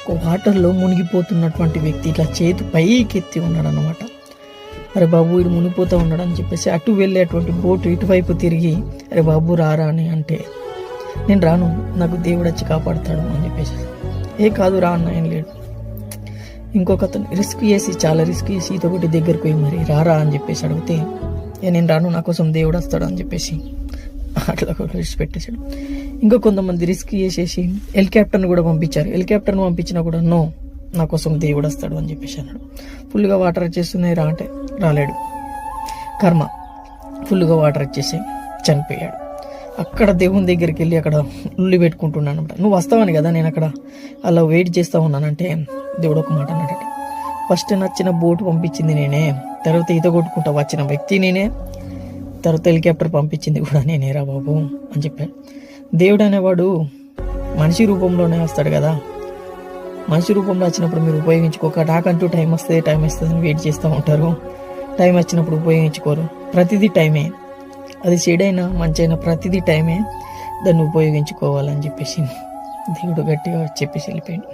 ఒక వాటర్లో మునిగిపోతున్నటువంటి వ్యక్తి ఇట్లా చేతి పైకి ఎత్తి ఉన్నాడు అనమాట. అరే బాబు వీడు మునిగిపోతూ ఉన్నాడు అని చెప్పేసి అటు వెళ్ళేటువంటి బోటు ఇటువైపు తిరిగి అరే బాబు రారా అని అంటే, నేను రాను, నాకు దేవుడు వచ్చి కాపాడుతాడు అని చెప్పేసి, ఏ కాదు రా అన్న, ఏం లేడు. ఇంకొక అతను చాలా రిస్క్ చేసి ఈత కొట్టి దగ్గరికి పోయి మరి రారా అని చెప్పేసి అడిగితే, నేను రాను, నా కోసం దేవుడు వస్తాడు అని చెప్పేసి అట్లా పెట్టేశాడు. ఇంకా కొంతమంది రిస్క్ చేసేసి హెలికాప్టర్ని కూడా పంపించారు. హెలికాప్టర్ని పంపించినా కూడా నో, నా కోసం దేవుడు వస్తాడు అని చెప్పేసి అన్నాడు. ఫుల్గా వాటర్ వచ్చేస్తున్నాయి రా అంటే రాలేడు. కర్మ ఫుల్గా వాటర్ వచ్చేసి చనిపోయాడు. అక్కడ దేవుని దగ్గరికి వెళ్ళి అక్కడ ఉల్లి పెట్టుకుంటున్నాను అనమాట. నువ్వు వస్తావని కదా నేను అక్కడ అలా వెయిట్ చేస్తూ ఉన్నానంటే దేవుడు ఒక మాట అన్నాడట, ఫస్ట్ నచ్చిన బోటు పంపించింది నేనే, తర్వాత ఈత కొట్టుకుంటా వచ్చిన వ్యక్తి నేనే, తర్వాత హెలికాప్టర్ పంపించింది కూడా నేనేరా బాబు అని చెప్పాడు. దేవుడు అనేవాడు మనిషి రూపంలోనే వస్తాడు కదా. మనిషి రూపంలో వచ్చినప్పుడు మీరు ఉపయోగించుకోక నాకంటూ టైం వస్తుందని వెయిట్ చేస్తూ ఉంటారు. టైం వచ్చినప్పుడు ఉపయోగించుకోరు. ప్రతిదీ టైమే, అది చెడైనా మంచైనా ప్రతిదీ టైమే, దాన్ని ఉపయోగించుకోవాలని చెప్పేసి దేవుడు గట్టిగా చెప్పేసి వెళ్ళిపోయాడు.